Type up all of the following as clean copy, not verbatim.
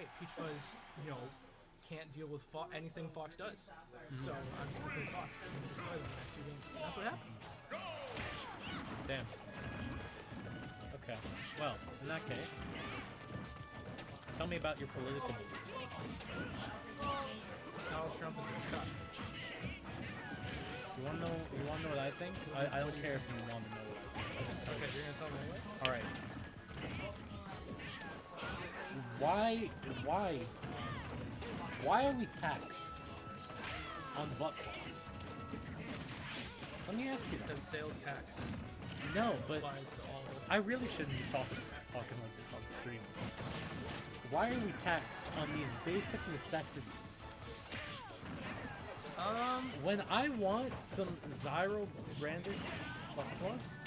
wait, Peach Fuzz, you know, can't deal with anything Fox does. So I'm just gonna play Fox and destroy them in the next 2 games. And that's what happened. Damn. Okay. Well, in that case, tell me about your political beliefs. Donald Trump is a cuck. You wanna know? You wanna know what I think? I don't care if you want to know what I think. Okay, you're gonna tell me anyway? All right. Why are we taxed on butt plugs? Let me ask you that. Because sales tax No, but applies to all of I really shouldn't be talking like this on stream. Why are we taxed on these basic necessities? When I want some Xyro branded butt plugs,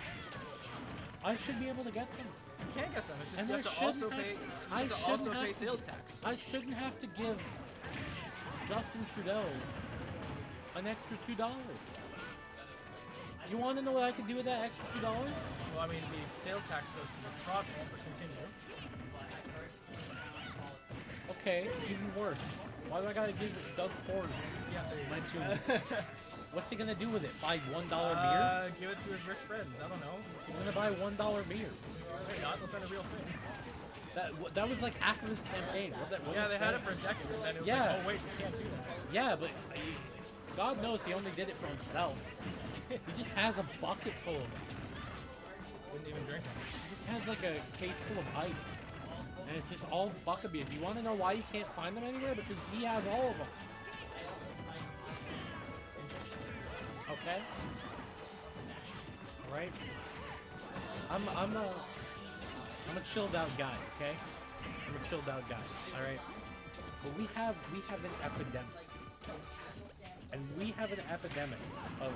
I should be able to get them. You can't get them. It's just And you I have to also shouldn't pay. have- You I have to shouldn't also have pay to- sales tax. I shouldn't have to give Justin Trudeau an extra $2. You want to know what I could do with that extra $2? Well, I mean, the sales tax goes to the province, but continue. Okay, even worse. Why do I gotta give Doug Ford Yeah, there you my go. $2? What's he gonna do with it? Buy $1 beers? Give it to his rich friends. I don't know. I'm gonna buy $1 beers. Maybe not. Those aren't a real thing. That was like after this campaign. What Yeah, was they had that? it for a second, and then it was Yeah. like, oh wait, you can't do that. Yeah, but God knows he only did it for himself. He just has a bucket full of it. Didn't even drink it. He just has like a case full of ice. And it's just all bucket beers. You want to know why you can't find them anywhere? Because he has all of them. Okay? Alright? I'm a chilled out guy, okay? I'm a chilled out guy, alright? But we have an epidemic. And we have an epidemic of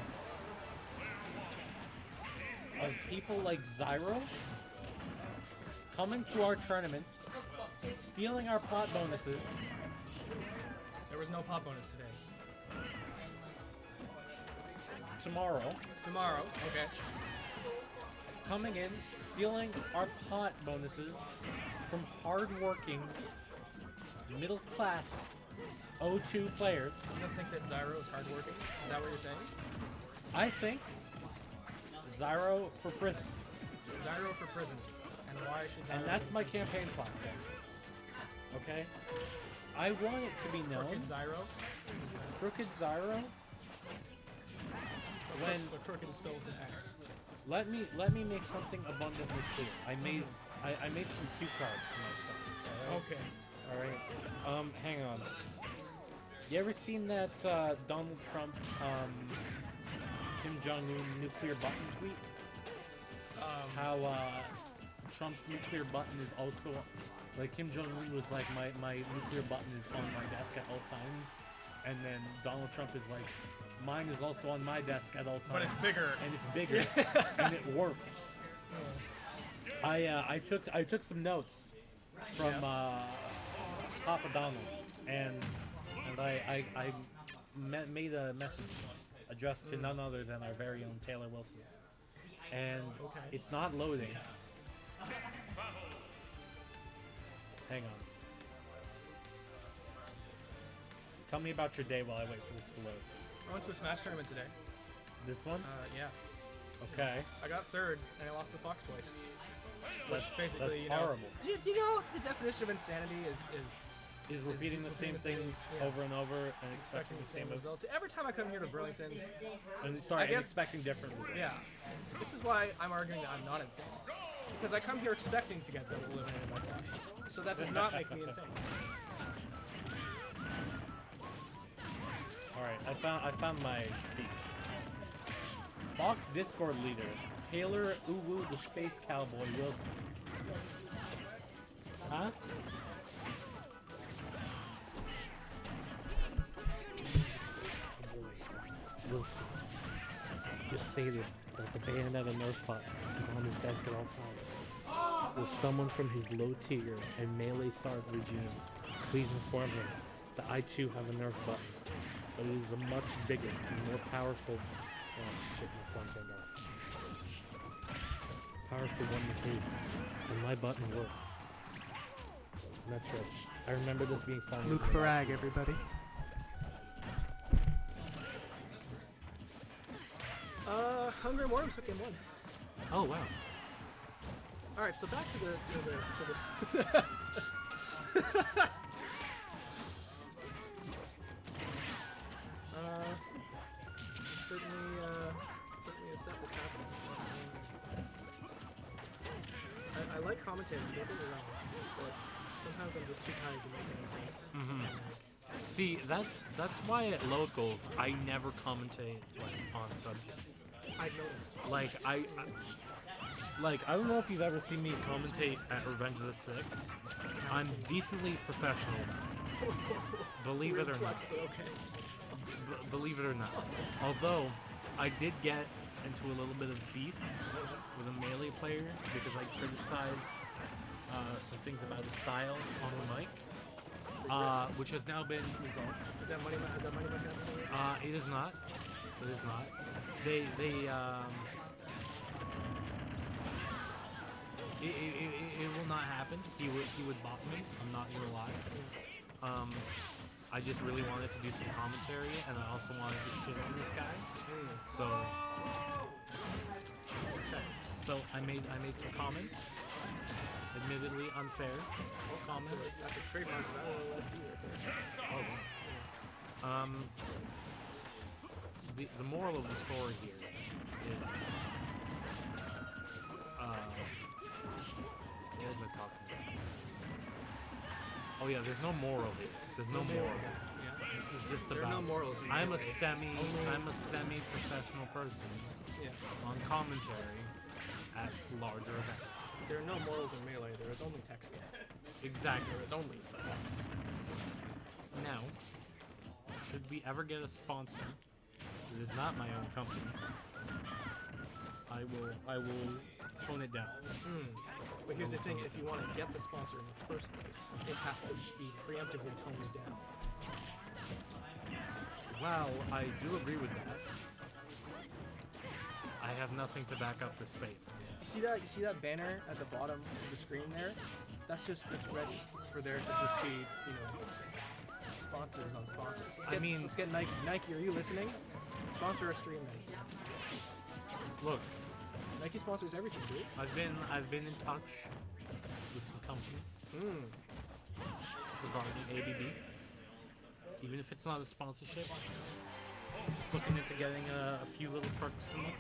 people like Xyro coming to our tournaments, stealing our pot bonuses. There was no pot bonus today. Tomorrow, Okay. coming in, stealing our pot bonuses from hardworking, middle-class O2 players. You don't think that Xyro is hardworking? Is that what you're saying? I think Xyro for prison. Xyro for prison. And why should Xyro And that's be my prison? campaign platform. Okay? I want it to be known. Crooked Xyro? Crooked Xyro. When The crooked is spelled with an X. let me make something abundantly clear. I made some cue cards for myself. Okay. All right. Hang on. You ever seen that Donald Trump, Kim Jong-un nuclear button tweet? How Trump's nuclear button is also, like, Kim Jong-un was like, my nuclear button is on my desk at all times, and then Donald Trump is like, mine is also on my desk at all times. But it's bigger. And it's bigger, and it works. I took some notes from Papa Donald, and I made a message addressed to none other than our very own Taylor Wilson. And it's not loading. Hang on. Tell me about your day while I wait for this to load. I went to a Smash tournament today. This one? Yeah. Okay. I got third, and I lost to Fox twice. Which That's basically, you know, horrible. Do you know the definition of insanity Is repeating the same thing yeah. over and over and expecting the same results. Every time I come here to Burlington, And I and guess- expecting different results. yeah, this is why I'm arguing that I'm not insane. Because I come here expecting to get double eliminated by Fox. So that does not make me insane. Alright, I found my speech. Fox Discord leader, Taylor Uwu the Space Cowboy Wilson. Huh? Wilson just stated that the Bayonetta Nerf pot is on his desk at all times. Will someone from his low tier and melee star regime please inform him that I too have a Nerf button, but it is a much bigger and more powerful. Oh shit, my phone turned off. Powerful one with haste, and my button works. Metro, I remember this being fun. Luke Farag, everybody. Hunger and Mortem took game 1. Oh wow. All right, so back to the certainly a set that's happening. So, I like commentating, don't get me wrong, but sometimes I'm just too tired to make any sense. See, that's why at locals I never commentate on subject. I've noticed. Like I don't know if you've ever seen me commentate at Revenge of the Six. I'm decently professional. Believe it or not. Flex, but okay. Believe it or not. Although I did get into a little bit of beef with a Melee player because I criticized some things about his style on the mic, which has now been resolved. Is that money back happening? It is not. It is not. It will not happen. He would bop me. I'm not gonna lie. I just really wanted to do some commentary, and I also wanted to shit on this guy. So I made some comments. Admittedly unfair comments. That's a trademark. The moral of the story here is there's a talking. Oh yeah, there's no moral here. There's no moral. This is just there about. Are no morals. I'm a semi-professional person on commentary at larger events. There are no morals in Melee. There is only text. Exactly. There is only box. Now, should we ever get a sponsor, it is not my own company. I will tone it down. But here's the thing: if you want to get the sponsor in the first place, it has to be preemptively toned down. Well, I do agree with that. I have nothing to back up this statement. You see that banner at the bottom of the screen there? It's ready for there to just be, sponsors on sponsors. Let's get Nike. Nike, are you listening? Sponsor our stream, then. Look, Nike sponsors everything, dude. I've been in touch with some companies regarding ABB. Even if it's not a sponsorship, just looking into getting a few little perks from them.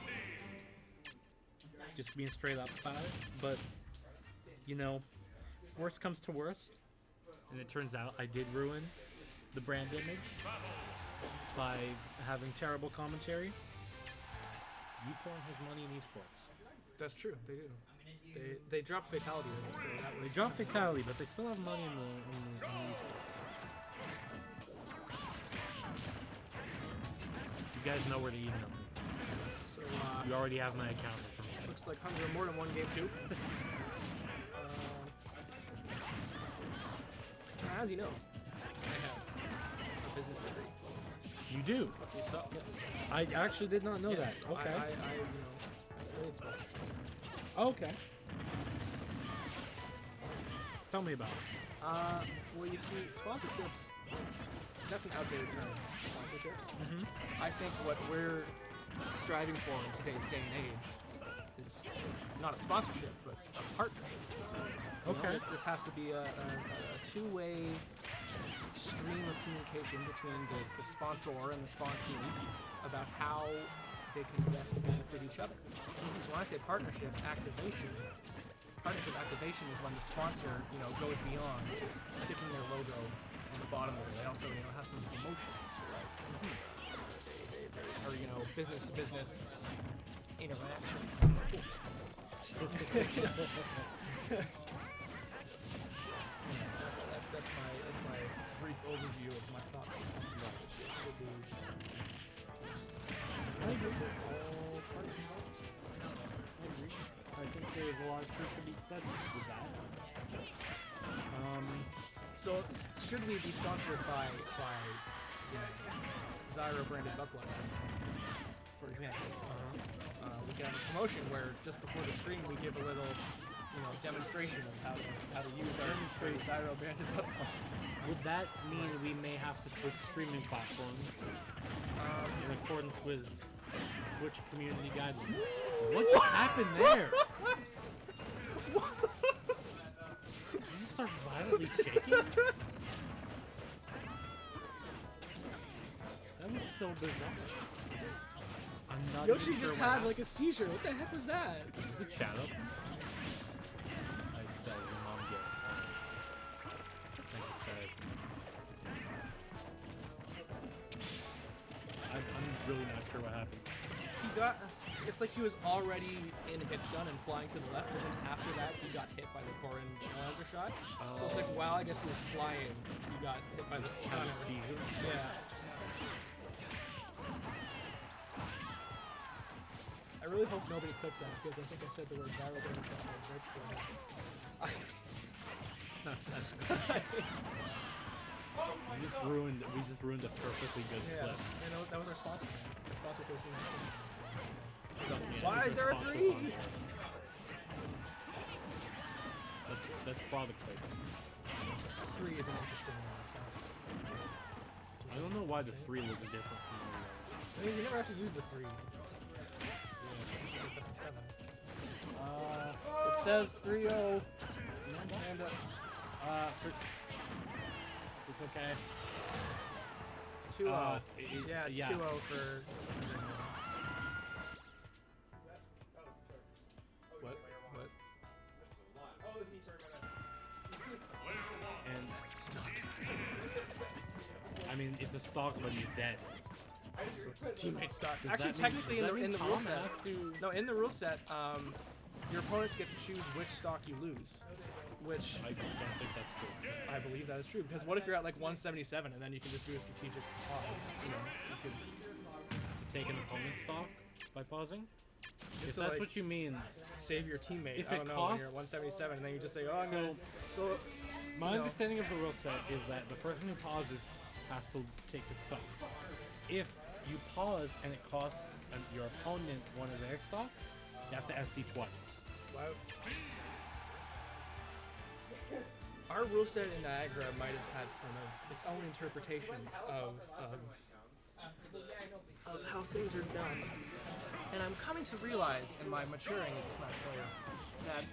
Just being straight up about it. But, worst comes to worst, and it turns out I did ruin the brand image by having terrible commentary. YouPorn has money in esports. That's true, they do. They dropped Fatality, so that was... They dropped Fatality, but they still have money in the esports. You guys know where to email me. So, you already have my account information. Looks like Hunger and Mortem won game 2. As you know, I have a business degree. You do? Yes. I actually did not know that. Okay. I studied sponsorship. Okay. Tell me about it. Well, you see, sponsorships, that's an outdated term, sponsorships. I think what we're striving for in today's day and age is not a sponsorship, but a partnership. Okay. This has to be a two-way stream of communication between the sponsor and the sponsee about how they can best benefit each other. So when I say partnership activation is when the sponsor, goes beyond just sticking their logo on the bottom of it. They also, have some emotions, right? Or business to business interactions. That's my brief overview of my thoughts on that. I agree. I think there's a lot of truth to be said with that. So should we be sponsored by Xyro branded Bucklighter, for example? We can have a promotion where just before the stream we give a little demonstration of how to use our Xyro banded buttplugs. Would that mean we may have to switch streaming platforms in accordance with Twitch community guidelines? What happened there? Did you just start violently shaking? That was so bizarre. I'm not Yoshi even sure just what had happened. like a seizure. What the heck was that? Is the chat up? Nice, Staz. Your mom get it. Thank you, Staz. I'm really not sure what happened. He got. It's like he was already in hit stun and flying to the left, and then after that he got hit by the Korin laser shot. So it's like while I guess he was flying, he got hit by the stun. Yeah. I really hope nobody clips that because I think I said the word Xyro right before that. That's we just ruined a perfectly good Yeah, clip. you know, that was our sponsor. Our sponsor for seeing Yeah, Why is there a sponsor 3? content. That's product placement. 3 is an interesting font. I don't know why the 3 looks different from the other. I mean, you never have to use the 3. It says 3-0. And, it's okay. it's 2-0. Yeah, it's 2-0 for... What? And I mean, it's a stock, but he's dead. So it's teammate stock. Does Actually, that mean- technically, does that in mean the rule Tom set... has to- No, in the rule set, your opponents get to choose which stock you lose. Which... I don't think that's true. I believe that is true. Because what if you're at like 177 and then you can just do a strategic pause? You know, you could... To take an opponent's stock by pausing? If to, that's like, what you mean. save your teammate. If I it don't know, when you're costs- at 177 and then you just say, oh, I'm gonna... So, So, my you know. understanding of the rule set is that the person who pauses has to take the stock. If you pause and it costs your opponent one of their stocks, you have to SD twice. Wow. Our rule set in Niagara might have had some of its own interpretations of how things are done. And I'm coming to realize, in my maturing as a Smash player, that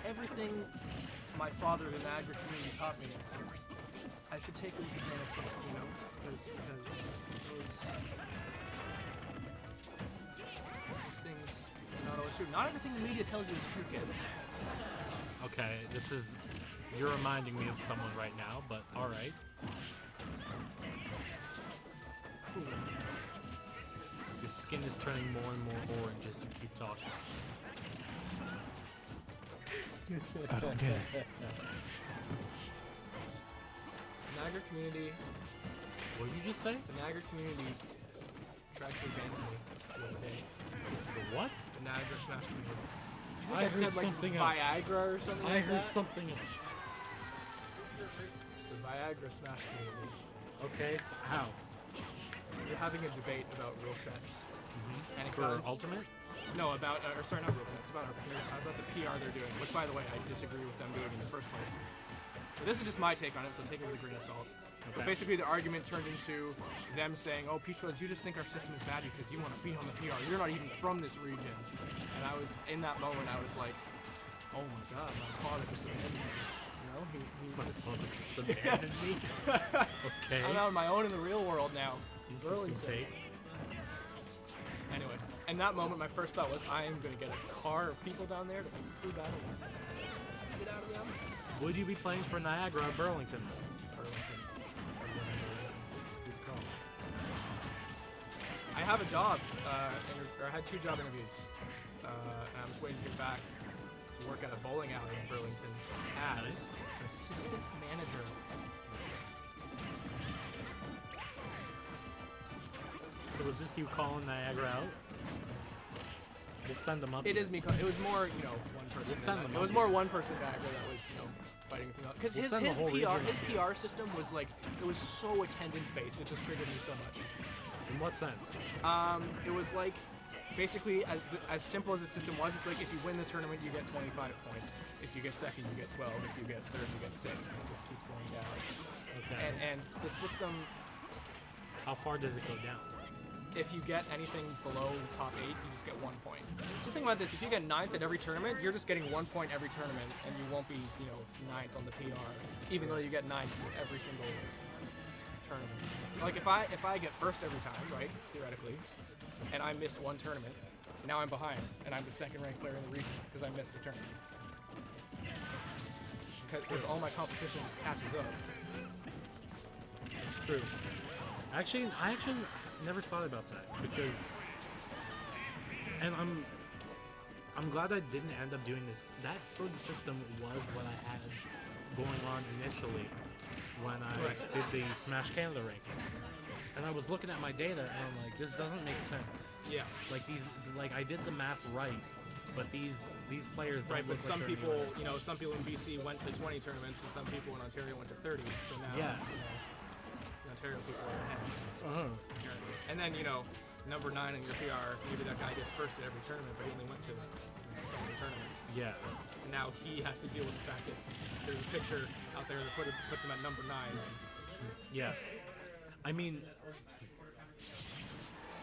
everything my father in the Niagara community taught me, I should take with a grain of salt, you know? Because those things are not always true. Not everything the media tells you is true, kids. Okay, you're reminding me of someone right now, but alright. Your skin is turning more and more orange as you keep talking. I don't get it. The Niagara community, What did you just say? the Niagara community tried to abandon me the other day. The what? The Niagara Smash community. I I heard said like something else. Viagra or something I like heard that. something else. The Viagra Smash community. Okay, how? We're having a debate about rule sets. And it For got- Ultimate? No, about, or sorry, not rule sets, about the PR they're doing, which by the way, I disagree with them doing in the first place. But this is just my take on it, so take it with a grain of salt. But basically the argument turned into them saying, oh, Peach Fuzz, you just think our system is bad because you want to be on the PR. You're not even from this region. And I was, in that moment, I was like, oh my god, my father just abandoned me. You know, he just abandoned me? Okay. I'm out on my own in the real world now. Interesting take. Anyway, in that moment, my first thought was, I am going to get a car of people down there to food battle. Get out of the oven. Would you be playing for Niagara or Burlington? Burlington. Good call. I have a job, or I had 2 job interviews, and I'm just waiting to get back to work at a bowling alley in Burlington as an assistant manager. So was this you calling Niagara out? Just send them up. It is me. It was more, you know, one person. We'll send them It was up. more one person Niagara that was, you know, fighting everything else. Because We'll his send the whole region PR system was like, it was so attendance based. It just triggered me so much. In what sense? It was like basically, as simple as the system was, it's like if you win the tournament, you get 25 points. If you get second, you get 12. If you get third, you get 6. And it just keeps going down. Okay. And the system, How far does it go down? if you get anything below top 8, you just get 1 point. So think about this: if you get 9th at every tournament, you're just getting 1 point every tournament, and you won't be, 9th on the PR, even though you get 9th every single tournament. Like if I get first every time, right, theoretically, and I miss one tournament, now I'm behind, and I'm the second ranked player in the region because I missed the tournament. Because all my competition just catches up. It's true. I actually never thought about that because, and I'm glad I didn't end up doing this. That sort of system was what I had going on initially when I did the Smash Canada rankings, and I was looking at my data and I'm like, this doesn't make sense. Yeah. Like I did the math right, but these players don't Right, but look some like people, some people in BC went to 20 tournaments, and some people in Ontario went to 30. So now, Yeah. The Ontario people are ahead. And then, number 9 in your PR, maybe that guy gets first at every tournament, but he only went to so many tournaments. Yeah. And now he has to deal with the fact that there's a picture out there that puts him at number 9. Yeah. I mean,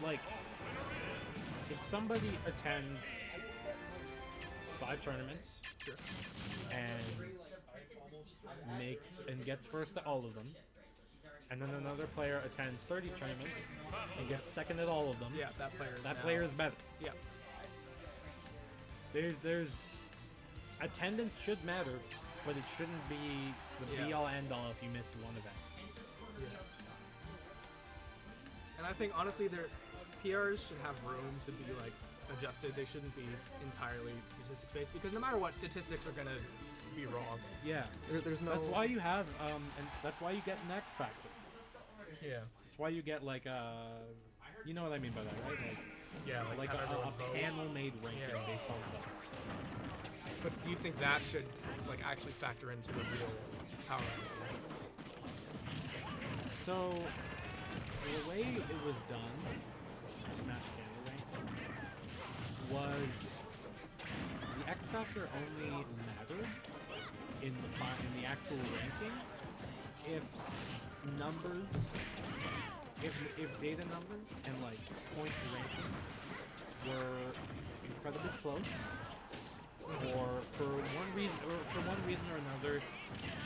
like, if somebody attends 5 tournaments Sure. and gets first at all of them, and then another player attends 30 tournaments and gets second at all of them, Yeah, that that player is better. Yeah. There's attendance should matter, but it shouldn't be the Yeah. be all end all if you missed one event. Yeah. And I think honestly, their PRs should have room to be like adjusted. They shouldn't be entirely statistic based because no matter what, statistics are gonna be wrong. Yeah. There's no. That's why you have and that's why you get an X factor. Yeah. That's why you get like you know what I mean by that, right? Like, Yeah. like have everyone a vote. panel-made ranking Yeah. based on votes. But do you think that should like actually factor into the real power? So the way it was done, Smash Canada ranking, was the X factor only mattered in the actual ranking if numbers, if data numbers and like point rankings were incredibly close, or for one reason or another,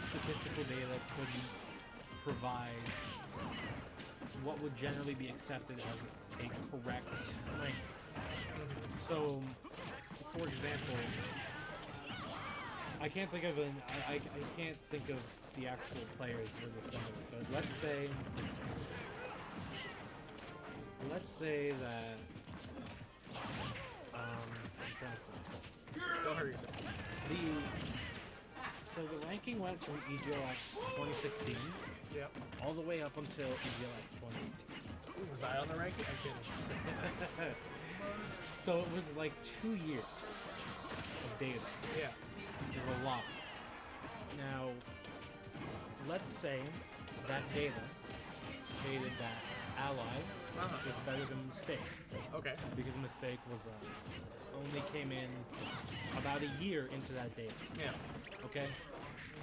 statistical data couldn't provide what would generally be accepted as a correct ranking. So, for example, I can't think of I can't think of the actual players for this number, but let's say that I'm trying to think. Don't hurt yourself. So the ranking went from EGLX 2016 Yep. all the way up until EGLX 2018. Was I on the ranking? I'm kidding. So it was like 2 years of data, Yeah. which is a lot. Now, let's say that data stated that Ally is better than Mistake, Okay. because Mistake was only came in about a year into that data. Yeah. Okay,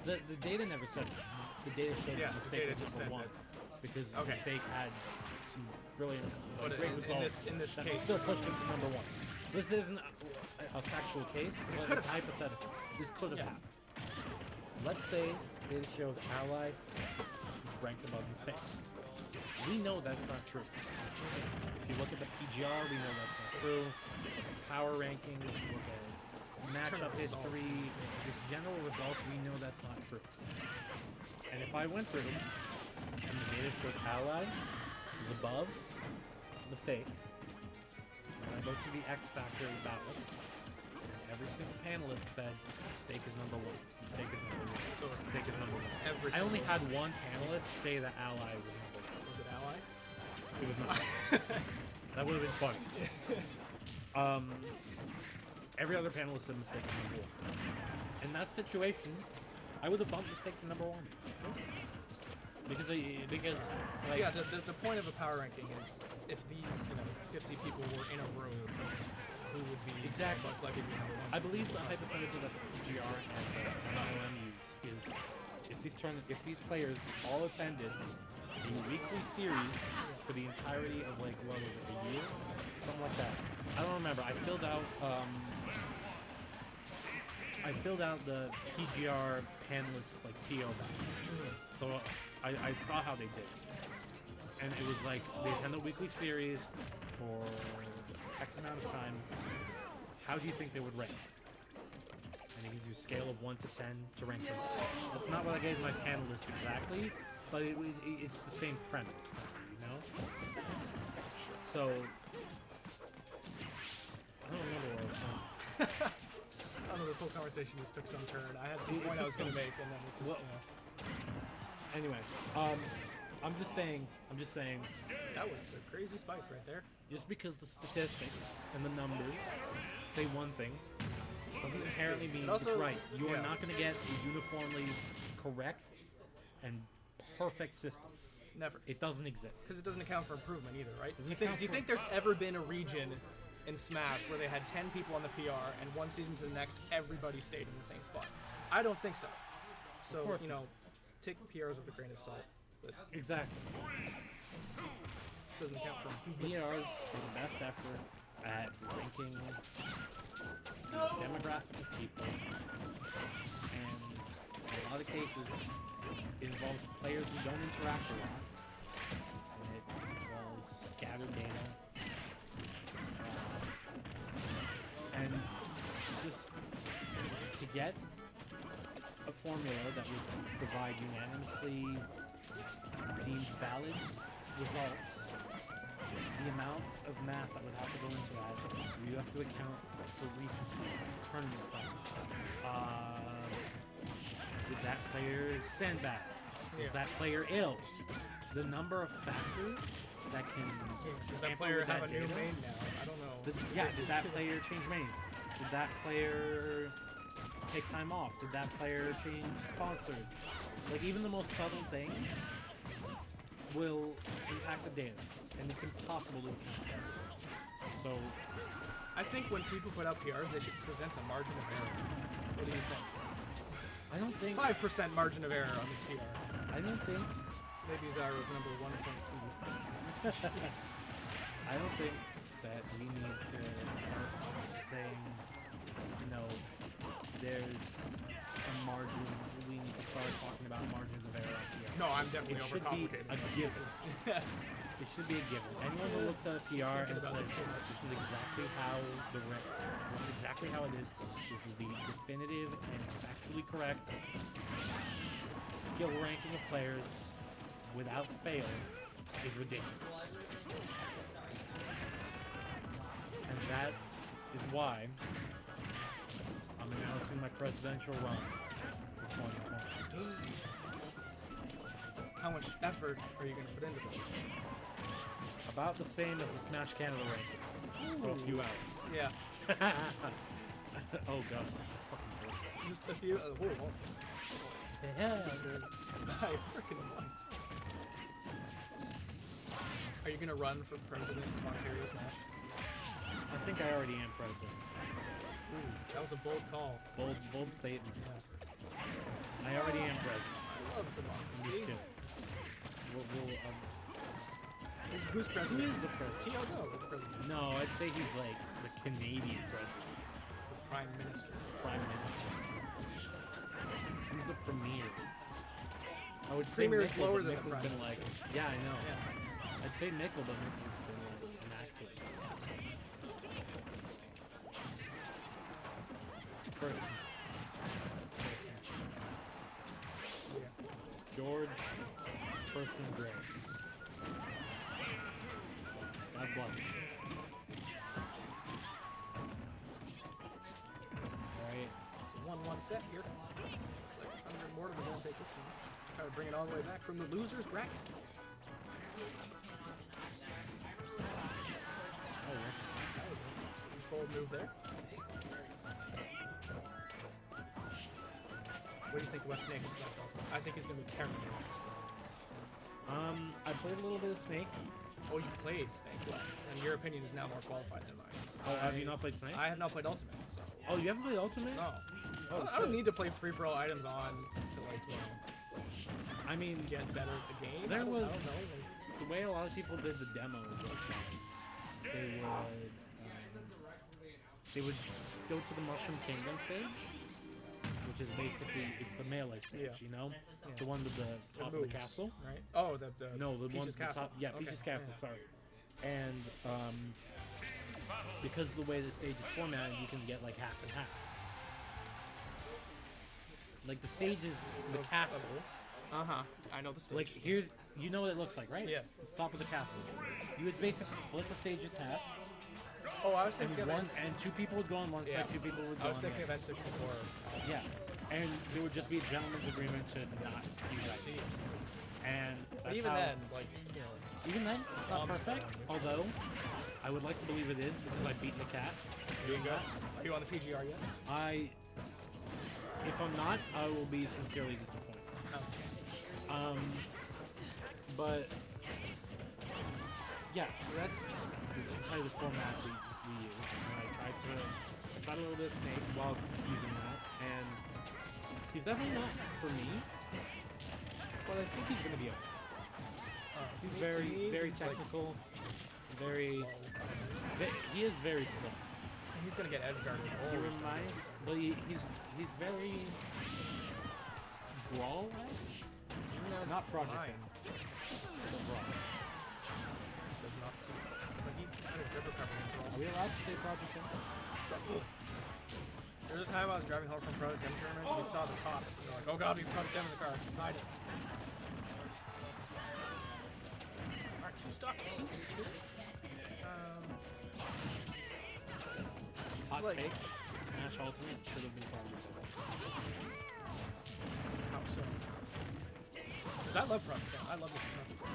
the data never said that. The data showed Yeah, that the Mistake data was just number said one because Okay. Mistake had some brilliant, But great in results this that case- still pushed him to number one. This isn't a factual case, but could've it's hypothetical. This could have Yeah. happened. Let's say data showed Ally is ranked above Mistake. We know that's not true. If you look at the PGR, we know that's not true. Look at the power rankings, look at matchup history, just general results, we know that's not true. And if I went through them, and the data showed Ally is above Mistake, and I go to the X Factor ballots, and every single panelist said Mistake is number one. Mistake is number one. So Mistake is number one. every I only single- had one panelist say that Ally was number one. Was it Ally? It was not. That would have been funny. Every other panelist said Mistake is number one. In that situation, I would have bumped Mistake to number one. because like Yeah, the point of a power ranking is if these 50 people were in a room, who would be exactly most likely to be number one? I believe the hypothetical that the PGR and the MLM use is if these players all attended a weekly series for the entirety of like what was it, a year, something like that. I don't remember. I filled out the PGR panelist like TO back. So I saw how they did it. And it was like they attend a weekly series for X amount of time. How do you think they would rank? And it gives you a scale of 1 to 10 to rank them. That's not what I gave my panelist exactly, but it's the same premise, you know? So I don't remember what I was saying. I don't know, this whole conversation just took some turn. I had some point I was going to make, and then it just, Anyway, I'm just saying. That was a crazy spike right there. Just because the statistics and the numbers say one thing, doesn't inherently mean it's right. You are not going to get a uniformly correct and perfect system. Never. It doesn't exist. Because it doesn't account for improvement either, right? Do you think there's ever been a region in Smash where they had 10 people on the PR and one season to the next, everybody stayed in the same spot? I don't think so. So, take PRs with a grain of salt. But exactly. Doesn't count for PRs are the best effort at ranking the demographic of people, and in a lot of cases, it involves players who don't interact a lot, and it involves scattered data, and just to get a formula that would provide unanimously deemed valid results, the amount of math that would have to go into that, you have to account for recency, tournament size. Did that player sandbag? Is that player ill? The number of factors that can does that player have a new main now? I don't know. Did that player change mains? Did that player take time off? Did that player change sponsors? Like, even the most subtle things will impact the data, and it's impossible to account for everything. So, I think when people put out PRs, they should present a margin of error. What do you think? I don't think 5% margin of error on this PR. I don't think Maybe Xyro's number 1.2. I don't think that we need to start saying, there's a margin. We need to start talking about margins of error here. No, I'm definitely overcomplicating. It should be a given. It should be a given. Anyone who looks at a PR and says, this is exactly how exactly how it is. This is the definitive and factually correct skill ranking of players without fail is ridiculous. And that is why I'm announcing my presidential run for 2020. How much effort are you going to put into this? About the same as the Smash Canada ranking. So a few hours. Yeah. Oh god, fucking hurts. Just a few. Whoa. Yeah. I freaking was. Are you going to run for president of Ontario Smash? I think I already am president. Ooh, that was a bold call. Bold statement. Yeah. I already am president. I love I'm democracy. just kidding. Who's president? Who is the president? T.O. is the president. No, I'd say he's like the Canadian president. The prime minister. Prime minister. He's the premier. I would say Premier is Mickle, lower but than the Mickle's prime been like, minister. yeah, I know. Yeah. I'd say Mickle, but Mickle's been like an actor. Person. Yeah. George Person Gray. God bless him. Alright. It's a 1-1 set here. Looks like Mortem is going to take this one. Try to bring it all the way back from the loser's bracket. Oh, yeah. That was a bold move there. What do you think West Snake is going to go for? I think he's going to be terrible. I played a little bit of Snake. Oh, you played Snake, and your opinion is now more qualified than mine. Oh, have you not played Snake? I have not played Ultimate, so. Oh, you haven't played Ultimate? No. Oh, I don't need to play free-for-all items on to, like, you know, I mean, get better at the game. There was I don't know. Like, the way a lot of people did the demos. They would go to the Mushroom Kingdom stage, which is basically it's the melee stage, Yeah. you know, Yeah. the one with the top of the moves, castle. right? Oh, the No, the one Peach's with the Castle. top. Yeah, Okay, Peach's Castle. yeah. Sorry. And because of the way the stage is formatted, you can get like half and half. Like the stage is the castle. I know the stage. Like here's, you know what it looks like, right? Yes. It's top of the castle. You would basically split the stage in half, Oh, I was and thinking two people would go on one Yeah. side, two people would go I was on thinking the of other. N64 before. Yeah, and there would just be a gentleman's agreement to not use See. items. And But that's even how, then, like, you know, even then, it's not Tom's perfect. fine. Although, I would like to believe it is because I've beaten the cat. doing good. Are you on the PGR yet? If I'm not, I will be sincerely disappointed. Oh. But yeah, so that's kind of the format we use. And I tried a little bit of Snake while using that, and he's definitely not for me, but I think he's gonna be okay. He's To very, me, very he's, like, technical, very. slow. He is very slow. He's gonna get edge guarded. He reminds, but he's very brawl-esque. Not Project Mine. M. But brawl. Does not. But he had a grip recovery as well. Are we allowed to say Project M? There was a time I was driving home from Project M tournament, we saw the cops, and they're like, oh god, we have Project M in the car, hide it. Alright, 2 stocks apiece. Hot like- take. Smash Ultimate should have been Project M. How so? Because I love Project M, I love this Project M.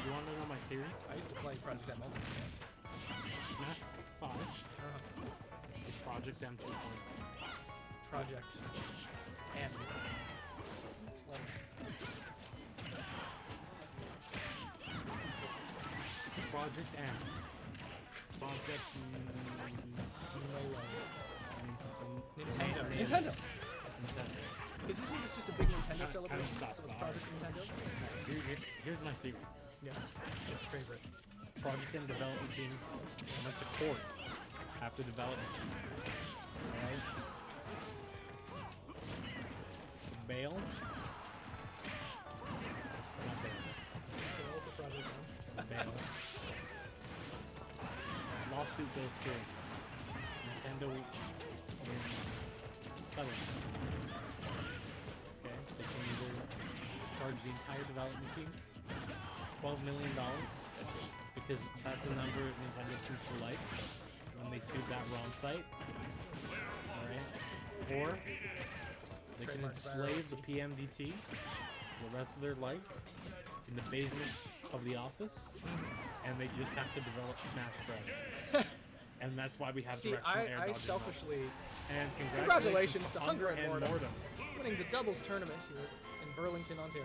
You want to know my theory? I used to play Project M Ultimate, yes. Smash 5 Uh-huh. is Project M 2.0. Project M. Project M. Project Nintendo. Nintendo. Nintendo. Is this just a big Nintendo Kind celebration? of stop. So it's Project Nintendo? Here's my theory. Yeah. It's your favorite. Project M development team went to court after development. Alright? Bail? Not bail. Roll for Project M. Bail. Lawsuit goes through. Nintendo wins settlement. Okay? They can either charge the entire development team $12 million, because that's a number Nintendo seems to like when they sued that ROM site. Alright? Or they can Trademark enslave the virus. PMDT for the rest of their life in the basement of the office, and they just have to develop Smash forever. And that's why we have See, directional air I dodges now. selfishly And congratulations to Hunger Hunger and and Mortem winning the doubles tournament here in Burlington, Ontario.